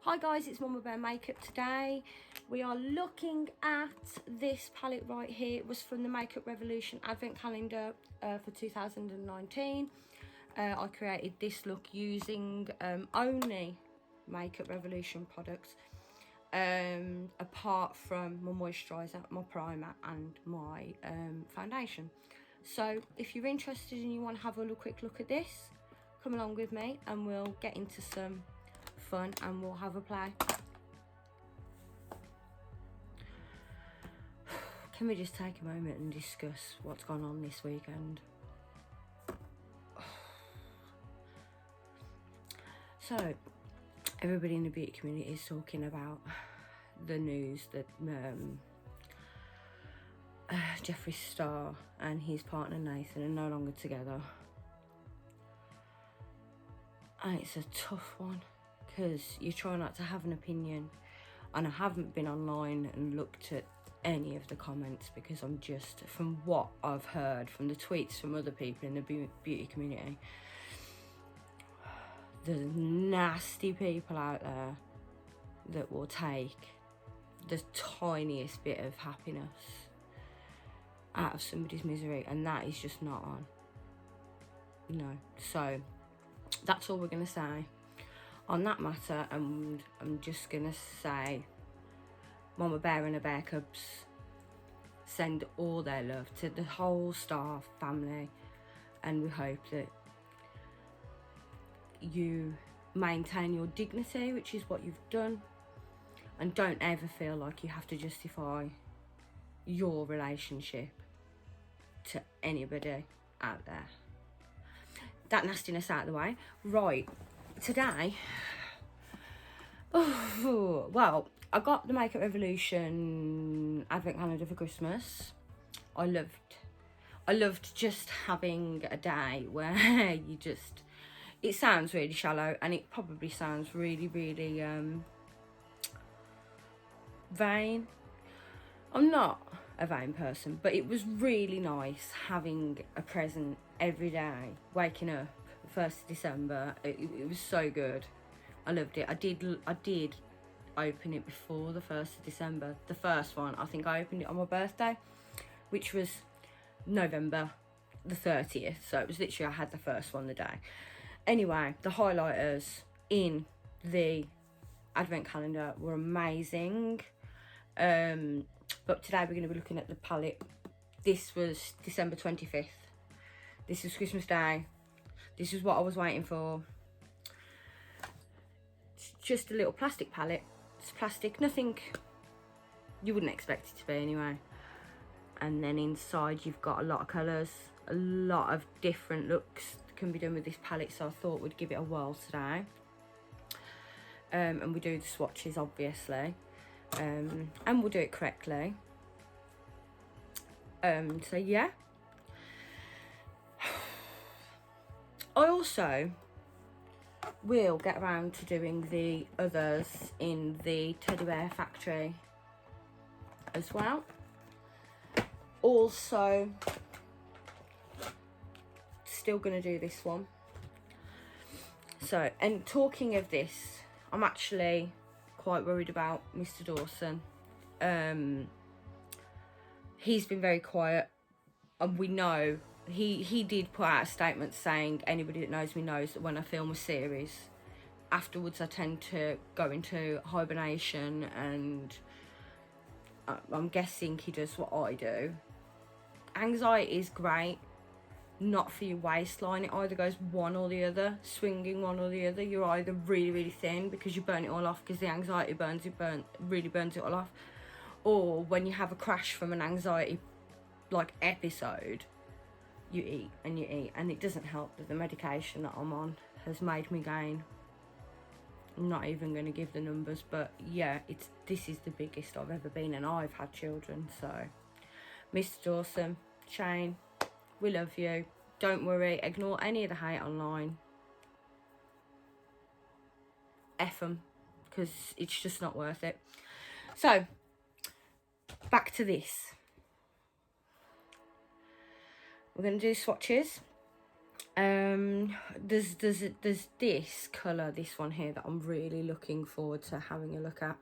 Hi guys, it's MommaBear Makeup. Today we are looking at this palette right here. It was from the Makeup Revolution Advent Calendar for 2019. I created this look using only Makeup Revolution products, apart from my moisturiser, my primer and my foundation. So if you're interested and you want to have a quick look at this, come along with me and we'll get into some fun and we'll have a play. Can we just take a moment and discuss what's gone on this weekend? So everybody in the beauty community is talking about the news that Jeffree Star and his partner Nathan are no longer together, and it's a tough one because you try not to have an opinion, and I haven't been online and looked at any of the comments because I'm just, from what I've heard from the tweets from other people in the beauty community, there's nasty people out there that will take the tiniest bit of happiness out of somebody's misery, and that is just not on. No. So that's all we're going to say on that matter, and I'm just going to say MommaBear and the Bearcubs send all their love to the whole Star family, and we hope that you maintain your dignity, which is what you've done, and don't ever feel like you have to justify your relationship to anybody out there. That nastiness out of the way. Right, today, well, I got the Makeup Revolution Advent Calendar for Christmas. I loved just having a day where you just, it sounds really shallow and it probably sounds really vain. I'm not a vain person, but it was really nice having a present every day, waking up 1st of December. It was so good. I loved it. I did open it before the 1st of December. The first one, I think I opened it on my birthday, which was November the 30th. So it was literally, I had the first one the day. Anyway, the highlighters in the Advent Calendar were amazing. But today we're going to be looking at the palette. This was December 25th. This is Christmas Day. This is what I was waiting for. It's just a little plastic palette. It's plastic, nothing you wouldn't expect it to be anyway. And then inside you've got a lot of colours, a lot of different looks can be done with this palette, so I thought we'd give it a whirl today. And we do the swatches, obviously. And we'll do it correctly. So yeah. I also will get around to doing the others in the Teddy Bear Factory as well. Also, still gonna do this one. So, and talking of this, I'm actually quite worried about Mr. Dawson. He's been very quiet, and we know he did put out a statement saying anybody that knows me knows that when I film a series, afterwards I tend to go into hibernation, and I'm guessing he does what I do. Anxiety is great, not for your waistline. It either goes one or the other, swinging one or the other. You're either really thin because you burn it all off because the anxiety really burns it all off, or when you have a crash from an anxiety like episode, you eat, and it doesn't help that the medication that I'm on has made me gain. I'm not even going to give the numbers, but yeah, this is the biggest I've ever been, and I've had children. So Mr. Dawson, Shane, we love you. Don't worry, ignore any of the hate online. F them, because it's just not worth it. So back to this. We're going to do swatches. There's this colour, this one here, that I'm really looking forward to having a look at.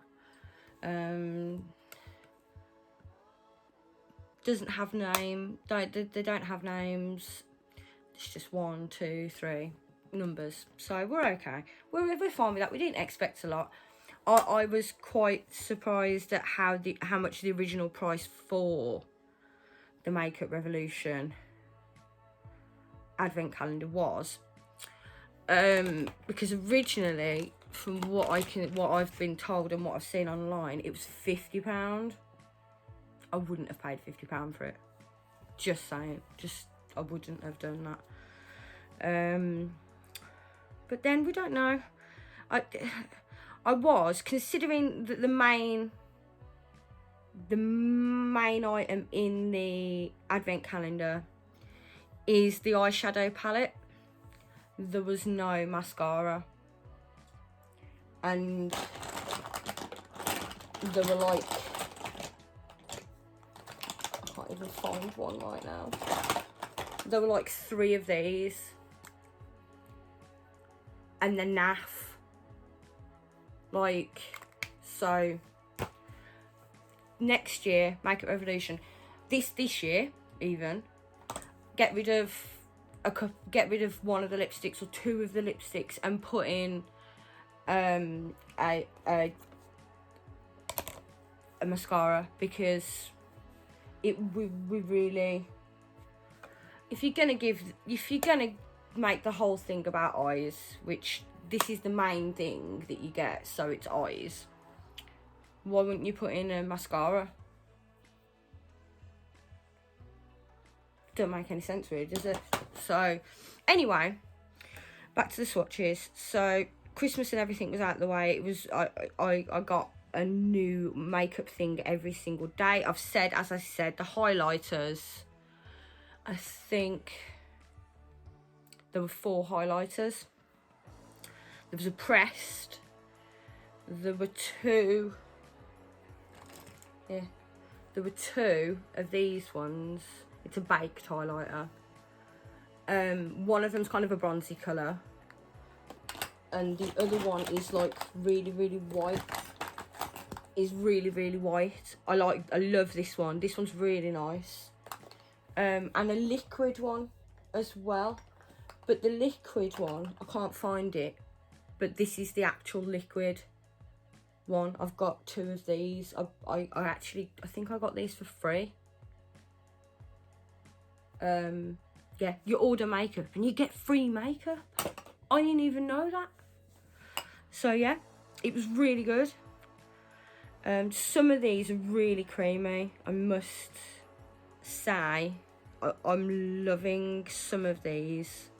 Doesn't have name. They don't have names. It's just 1, 2, 3 numbers. So we're okay. We're fine with that. We didn't expect a lot. I was quite surprised at how much the original price for the Makeup Revolution advent calendar was. Because originally, from what I've been told and what I've seen online, it was £50. I wouldn't have paid £50 for it. Just saying. I wouldn't have done that. But then we don't know. I was considering that the main item in the advent calendar is the eyeshadow palette. There was no mascara, and there were like, I can't even find one right now. There were like 3 of these, and the NAF. Like, so next year, Makeup Revolution, this year even, get rid of one of the lipsticks or 2 of the lipsticks and put in a mascara, because we really, if you're gonna make the whole thing about eyes, which this is the main thing that you get, so it's eyes, why wouldn't you put in a mascara? Don't make any sense really, does it? So anyway, back to the swatches. So Christmas and everything was out of the way. It was, I got a new makeup thing every single day. As I said, the highlighters, I think there were 4 highlighters. There was a pressed, there were 2, yeah, there were 2 of these ones. It's a baked highlighter. One of them's kind of a bronzy colour, and the other one is like really white. Is really white. I love this one. This one's really nice. And a liquid one as well, but the liquid one, I can't find it, but this is the actual liquid one. I've got 2 of these. I think I got these for free. Yeah, you order makeup and you get free makeup. I didn't even know that. So yeah, it was really good. Some of these are really creamy, I must say. I'm loving some of these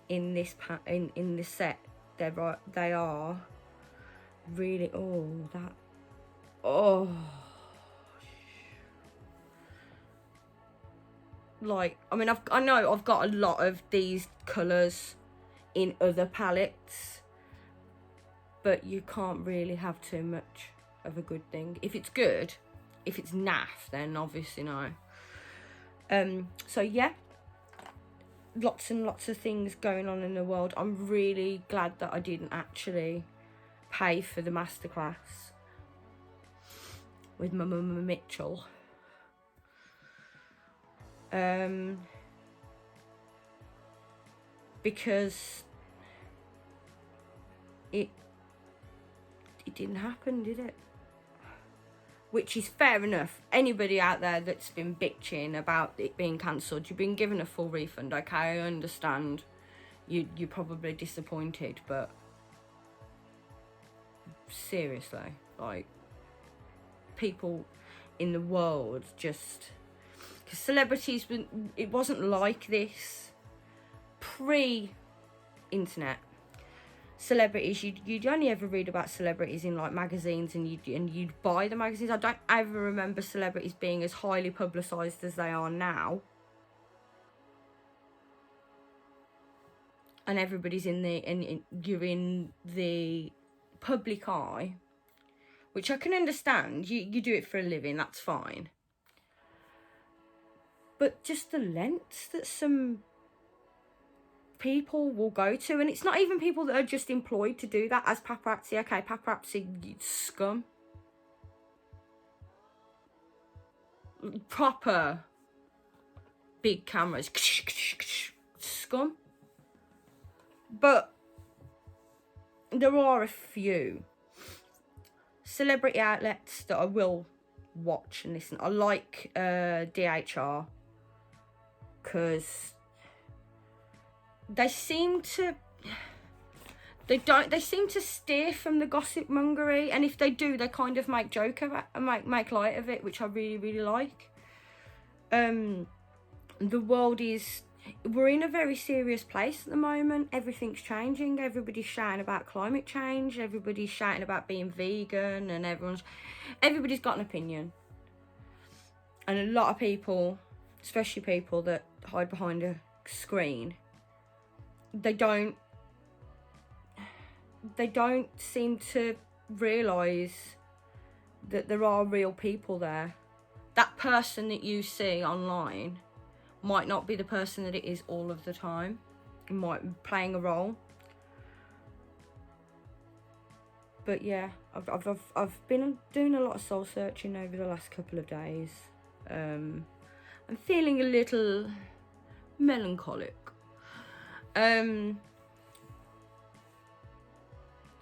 in this in this set. They are really, like, I mean, I know I've got a lot of these colours in other palettes, but you can't really have too much of a good thing. If it's good, if it's naff, then obviously no. So yeah, lots and lots of things going on in the world. I'm really glad that I didn't actually pay for the masterclass with my Momma Mitchell. Because it didn't happen, did it? Which is fair enough. Anybody out there that's been bitching about it being cancelled, you've been given a full refund, okay? I understand you're probably disappointed, but seriously, like, people in the world just, because celebrities, it wasn't like this pre-internet. Celebrities, you'd only ever read about celebrities in like magazines, and you'd buy the magazines. I don't ever remember celebrities being as highly publicised as they are now, and everybody's you're in the public eye, which I can understand. You do it for a living, that's fine, but just the lengths that some people will go to, and it's not even people that are just employed to do that as paparazzi. Okay, paparazzi scum. Proper big cameras. Scum. But there are a few celebrity outlets that I will watch and listen. I like DHR, because they seem to seem to steer from the gossip mongery, and if they do, they kind of make joke of it and make light of it, which I really like. The world we're in a very serious place at the moment. Everything's changing. Everybody's shouting about climate change. Everybody's shouting about being vegan, and everybody's got an opinion. And a lot of people, especially people that hide behind a screen, they don't seem to realise that there are real people there. That person that you see online might not be the person that it is all of the time. It might be playing a role. But yeah, I've been doing a lot of soul searching over the last couple of days. I'm feeling a little melancholic.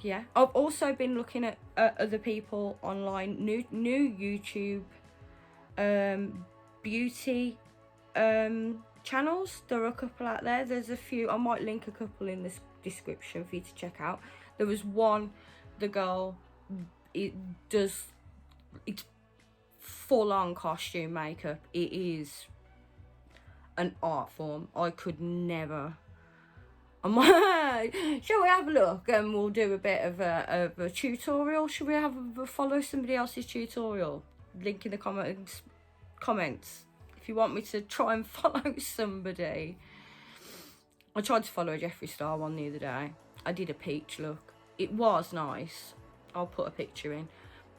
Yeah, I've also been looking at other people online, new YouTube beauty channels. There are a couple out there. There's a few. I might link a couple in this description for you to check out. There was one, the girl, it's full on costume makeup. It is an art form. I could never. I'm like, shall we have a look and we'll do a bit of a tutorial? Shall we follow somebody else's tutorial? Link in the comments if you want me to try and follow somebody. I tried to follow a Jeffree Star one the other day. I did a peach look. It was nice. I'll put a picture in.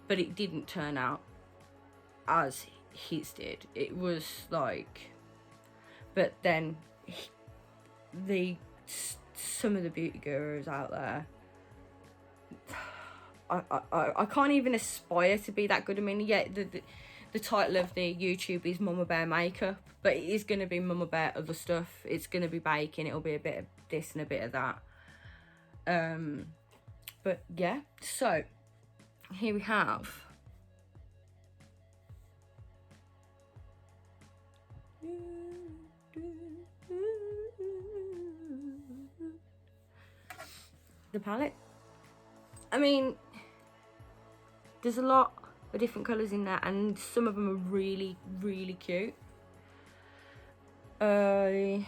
But it didn't turn out as his did. It was like... But then some of the beauty gurus out there, I can't even aspire to be that good. I mean, yeah, the title of the YouTube is MommaBear Makeup, but it is going to be MommaBear other stuff. It's going to be baking. It'll be a bit of this and a bit of that. But yeah, so here we have the palette. I mean, there's a lot of different colours in there, and some of them are really cute. I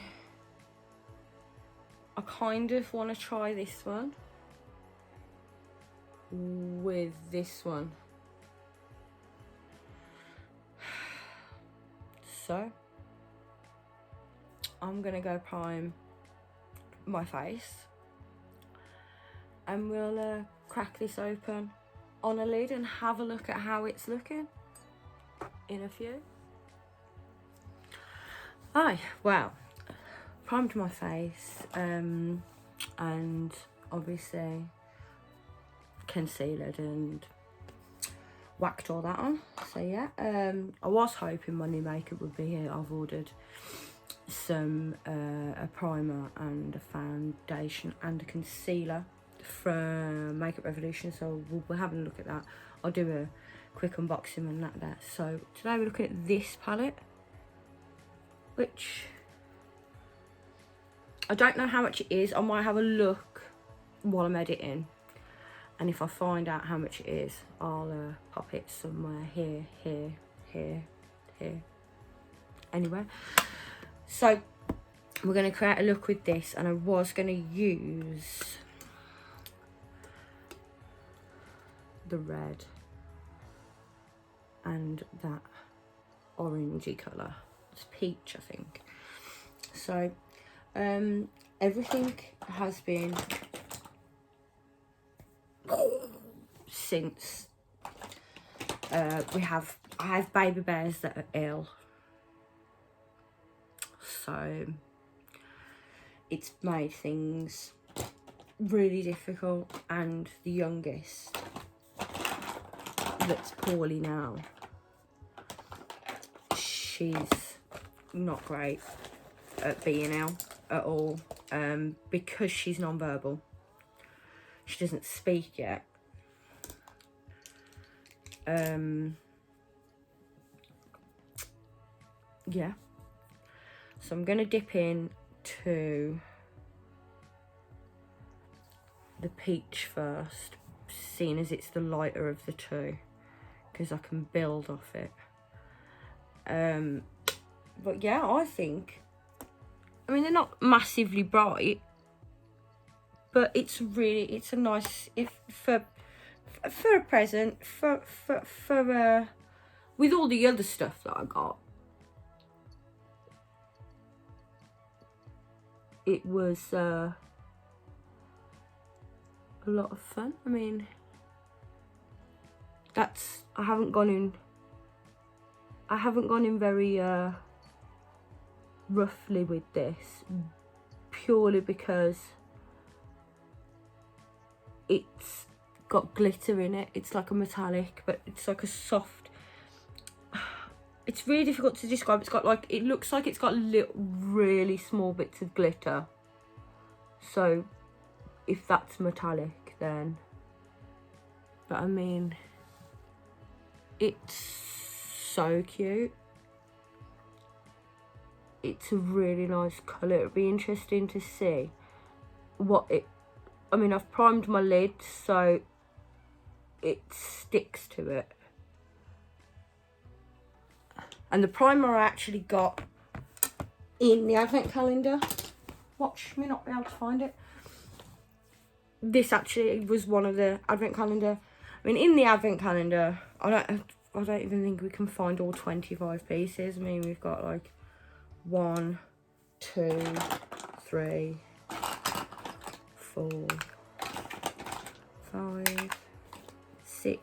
kind of want to try this one with this one. So I'm gonna go prime my face, and we'll crack this open on a lid and have a look at how it's looking in a few. Aye, well, primed my face, and obviously concealed and whacked all that on. So yeah, I was hoping my new makeup would be here. I've ordered some a primer and a foundation and a concealer from Makeup Revolution, so we'll have a look at that. I'll do a quick unboxing and that. So today we're looking at this palette, which I don't know how much it is. I might have a look while I'm editing, and if I find out how much it is, I'll pop it somewhere here. Anyway, so we're going to create a look with this, and I was going to use the red and that orangey colour. It's peach, I think. So everything has been since I have baby bears that are ill, so it's made things really difficult. And the youngest, that's poorly now, she's not great at being out at all, because she's non-verbal. She doesn't speak yet. Yeah, so I'm gonna dip in to the peach first, seeing as it's the lighter of the two, because I can build off it. But yeah, I think, I mean, they're not massively bright, but it's a nice, if for a present, with all the other stuff that I got, it was a lot of fun. I mean, I haven't gone in very roughly with this, purely because it's got glitter in it. It's like a metallic, but it's like a soft, it's really difficult to describe. It's got like, it looks like it's got little really small bits of glitter. So if that's metallic, then, but I mean, it's so cute. It's a really nice colour. It'll be interesting to see what it, I mean, I've primed my lid so it sticks to it. And the primer I actually got in the advent calendar. Watch me not be able to find it. This actually was one of the advent calendar. I mean, in the advent calendar, I don't even think we can find all 25 pieces. I mean, we've got like 1, 2, 3, 4, 5, 6.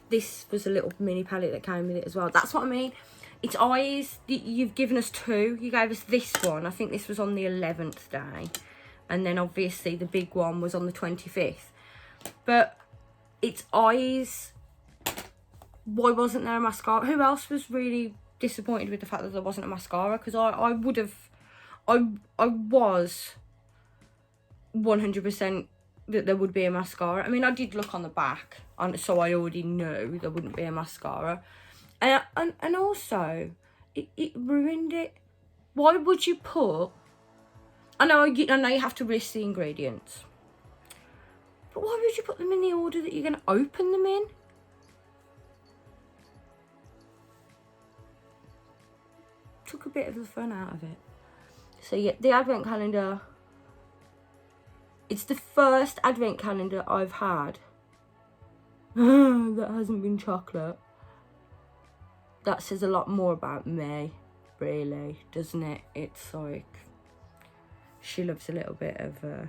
This was a little mini palette that came with it as well. That's what I mean. It's eyes. You've given us 2. You gave us this one. I think this was on the 11th day. And then obviously the big one was on the 25th. But it's eyes. Why wasn't there a mascara? Who else was really disappointed with the fact that there wasn't a mascara? Because I was 100% that there would be a mascara. I mean, I did look on the back, so I already knew there wouldn't be a mascara. And also, it ruined it. Why would you put... I know you have to list the ingredients. But why would you put them in the order that you're going to open them in? Took a bit of the fun out of it. So yeah, the advent calendar... It's the first advent calendar I've had that hasn't been chocolate. That says a lot more about me, really, doesn't it? It's like, she loves a little bit of,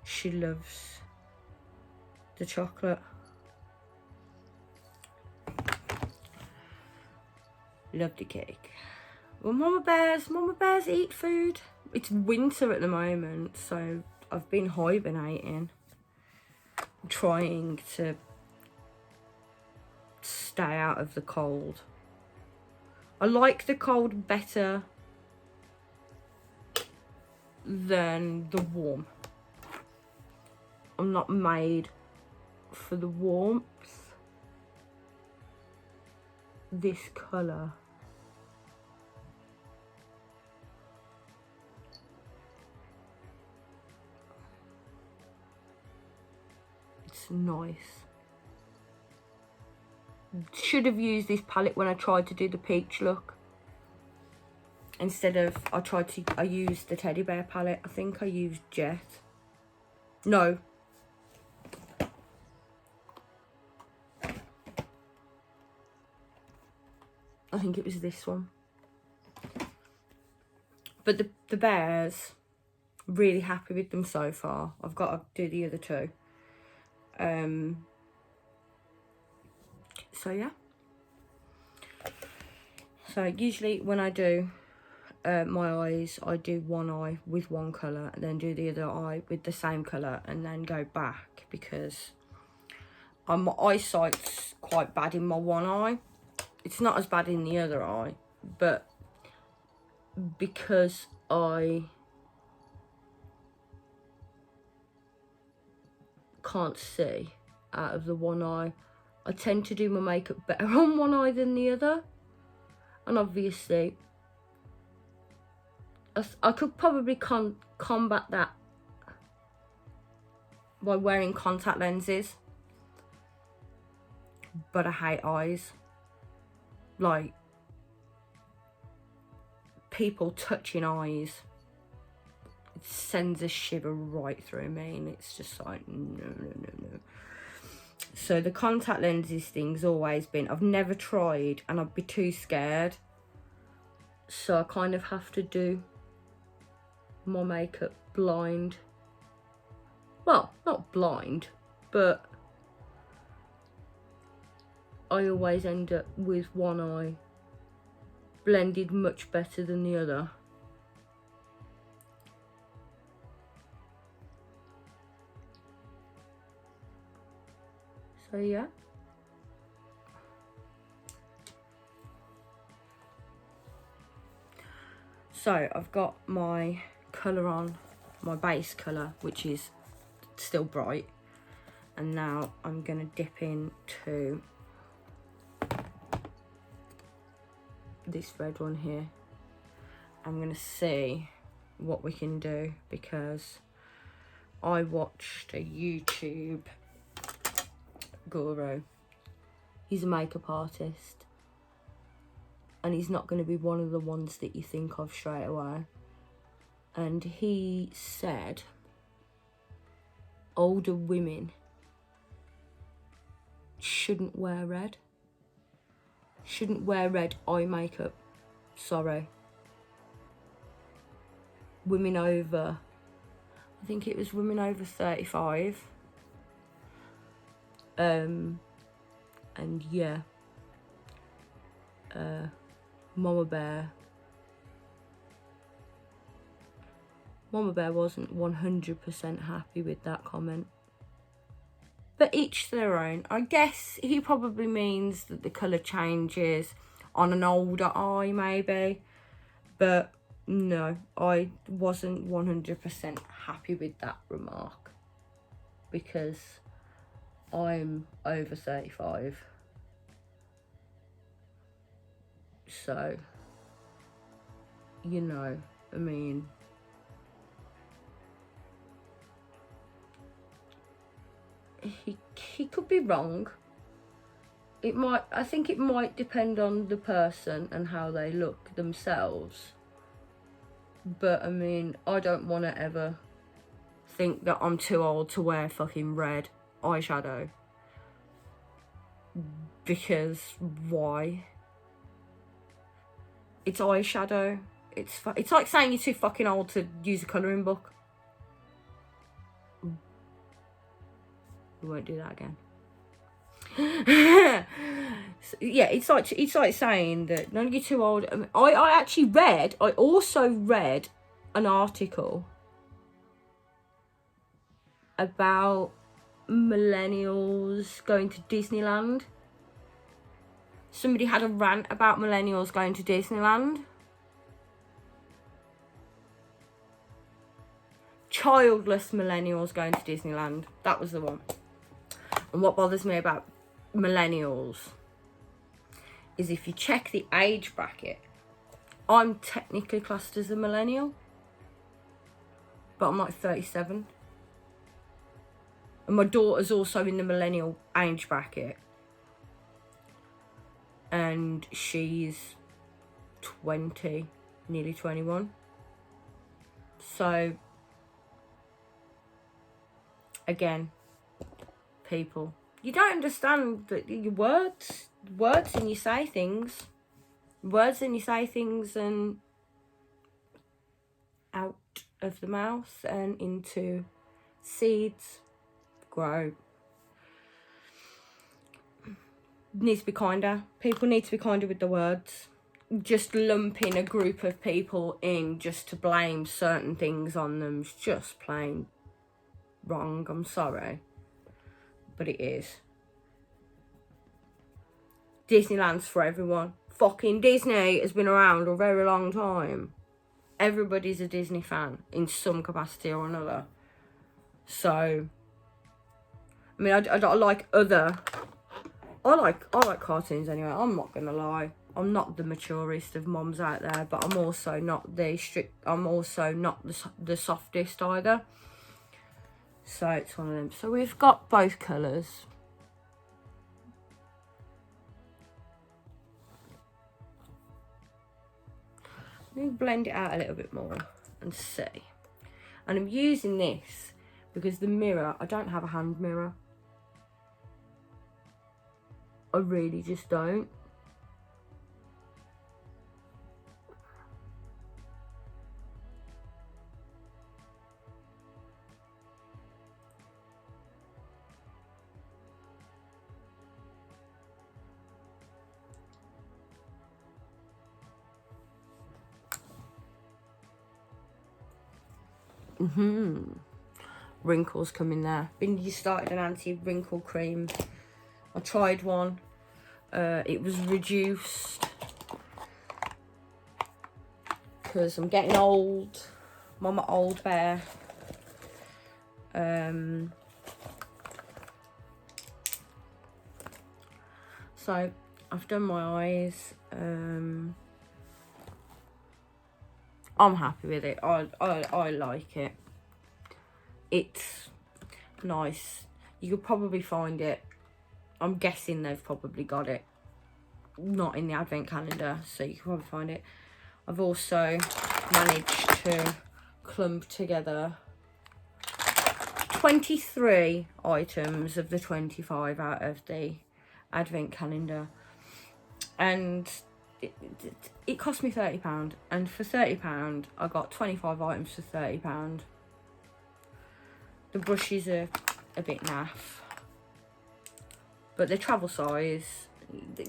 she loves the chocolate. Love the cake. Well, Mama Bears eat food. It's winter at the moment, so I've been hibernating, trying to stay out of the cold. I like the cold better than the warm. I'm not made for the warmth. This colour, it's nice. Should have used this palette when I tried to do the peach look. Instead of, I used the teddy bear palette. I think I used Jet. No. I think it was this one. But the bears, really happy with them so far. I've got to do the other 2. So yeah. So usually when I do my eyes, I do one eye with one colour and then do the other eye with the same colour and then go back, because my eyesight's quite bad in my one eye. It's not as bad in the other eye, but because I can't see out of the one eye, I tend to do my makeup better on one eye than the other. And obviously I could probably combat that by wearing contact lenses, but I hate eyes. Like, people touching eyes, it sends a shiver right through me, and it's just like, no. So the contact lenses thing's always been, I've never tried, and I'd be too scared, so I kind of have to do my makeup blind. Well, not blind, but I always end up with one eye blended much better than the other. So yeah. So I've got my colour on, my base colour, which is still bright, and now I'm going to dip into this red one here. I'm going to see what we can do, because I watched a YouTube guru. He's a makeup artist, and he's not going to be one of the ones that you think of straight away. And he said older women shouldn't wear red. Shouldn't wear red eye makeup. Sorry. Women over, I think it was women over 35. And yeah. MommaBear wasn't 100% happy with that comment. But each their own. I guess he probably means that the colour changes on an older eye, maybe. But no, I wasn't 100% happy with that remark, because I'm over 35. So, you know, I mean, he could be wrong. I think it might depend on the person and how they look themselves. But I mean, I don't want to ever think that I'm too old to wear fucking red eyeshadow. Because why? It's eyeshadow. It's like saying you're too fucking old to use a colouring book. We won't do that again. So, yeah, it's like saying that no, you're too old. I also read an article about millennials going to Disneyland. Somebody had a rant about millennials going to Disneyland. Childless millennials going to Disneyland. That was the one. And what bothers me about millennials is if you check the age bracket, I'm technically classed as a millennial, but I'm like 37. And my daughter's also in the millennial age bracket. And she's 20, nearly 21. So, again, people, you don't understand that your words and you say things. Words and you say things and out of the mouth and into seeds grow. Needs to be kinder. People need to be kinder with the words. just lumping a group of people in just to blame certain things on them is just plain wrong. I'm sorry, but it is. Disneyland's for everyone. Fucking Disney has been around a very long time. Everybody's a Disney fan in some capacity or another. So, I mean, I like other... I like cartoons anyway. I'm not gonna lie. I'm not the maturest of moms out there, but I'm also not the strict. I'm also not the softest either. So it's one of them. So we've got both colours. Let me blend it out a little bit more and see. And I'm using this because the mirror, I don't have a hand mirror. I really just don't. Wrinkles coming there. Bindi started an anti-wrinkle cream. I tried one. It was reduced because I'm getting old. Mama old bear. So I've done my eyes. I'm happy with it. I like it. It's nice. You could probably find it. I'm guessing they've probably got it. Not in the advent calendar, so you can probably find it. I've also managed to clump together 23 items of the 25 out of the advent calendar. And it cost me £30, and for £30 I got 25 items for £30. The brushes are a bit naff, but they're travel size.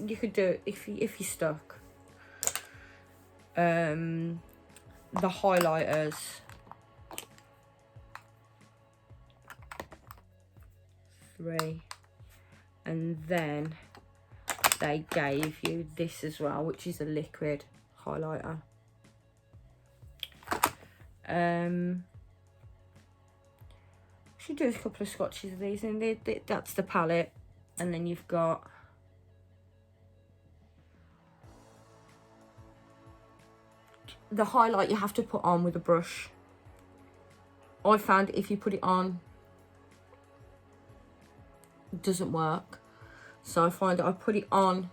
You could do it if you're stuck. The highlighters, £3, and then they gave you this as well, which is a liquid highlighter. Should do a couple of swatches of these, and that's the palette, and then you've got the highlight you have to put on with a brush. I found if you put it on, it doesn't work. So I find that I put it on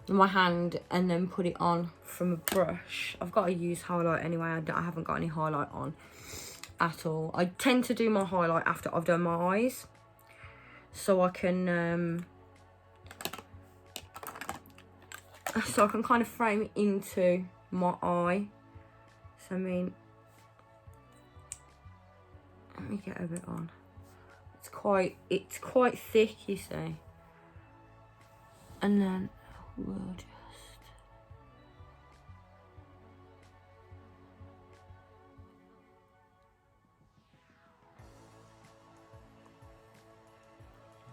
my hand and then put it on from a brush. I've got to use highlight anyway. I haven't got any highlight on at all. I tend to do my highlight after I've done my eyes, so I can kind of frame it into my eye. So I mean, let me get a bit on. It's quite thick, you see. And then we'll just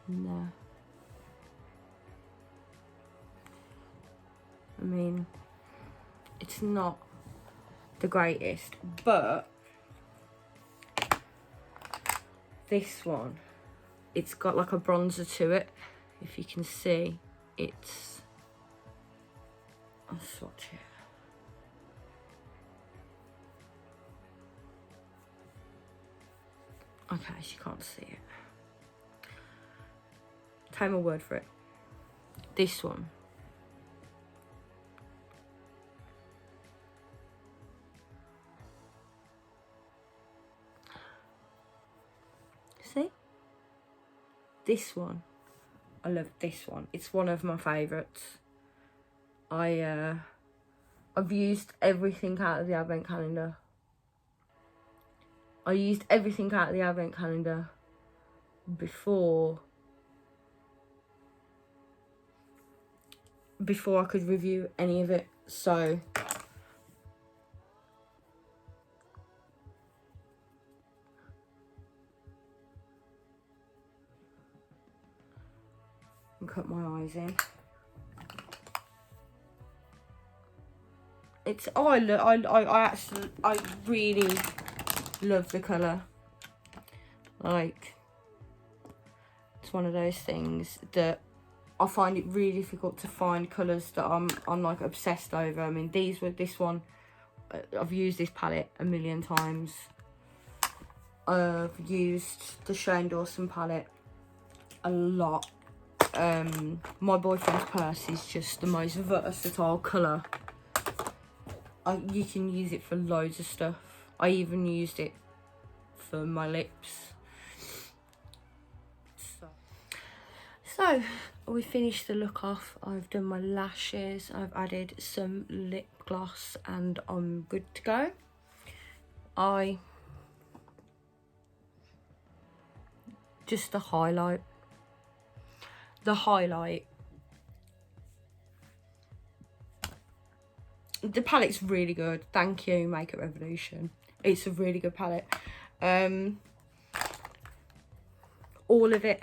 no. I mean, it's not the greatest, but this one, it's got like a bronzer to it. If you can see, I'll swatch it. Okay, she can't see it. Take my word for it. This one. See? This one. I love this one. It's one of my favourites. I've used everything out of the advent calendar. I used everything out of the advent calendar before I could review any of it. So and cut my eyes in. It's I really love the colour. Like, it's one of those things that I find it really difficult to find colours that I'm like obsessed over. I mean, this one, I've used this palette a million times. I've used the Shane Dawson palette a lot. My boyfriend's purse is just the most versatile colour. You can use it for loads of stuff. I even used it for my lips. So we finished the look off. I've done my lashes, I've added some lip gloss, and I'm good to go. Just the highlight. The palette's really good. Thank you, Makeup Revolution. It's a really good palette. All of it.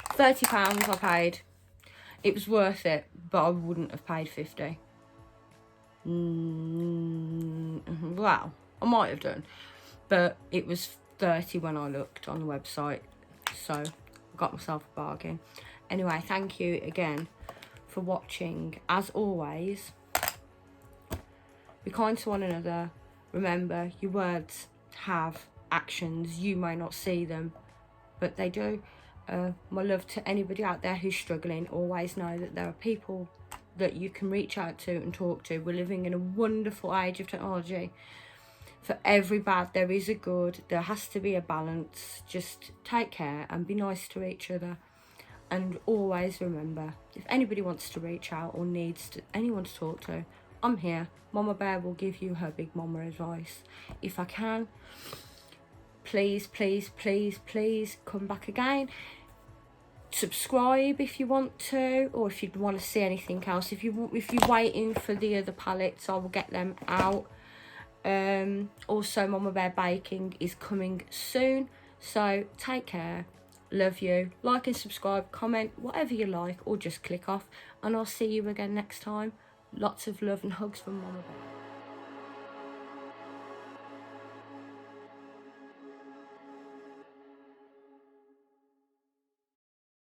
£30 I paid. It was worth it, but I wouldn't have paid 50. Well, I might have done, but it was 30 when I looked on the website, so I got myself a bargain. Anyway, thank you again for watching. As always, be kind to one another. Remember, your words have actions. You may not see them, but they do. My love to anybody out there who's struggling. Always know that there are people that you can reach out to and talk to. We're living in a wonderful age of technology. For every bad, there is a good. There has to be a balance. Just take care and be nice to each other. And always remember, if anybody wants to reach out or needs anyone to talk to, I'm here. MommaBear will give you her big mama advice. If I can, please, please, please, please come back again. Subscribe if you want to, or if you want to see anything else. If you're waiting for the other palettes, I will get them out. Also, MommaBear baking is coming soon, so take care. Love you. Like and subscribe, comment, whatever you like, or just click off, and I'll see you again next time. Lots of love and hugs from MommaBear.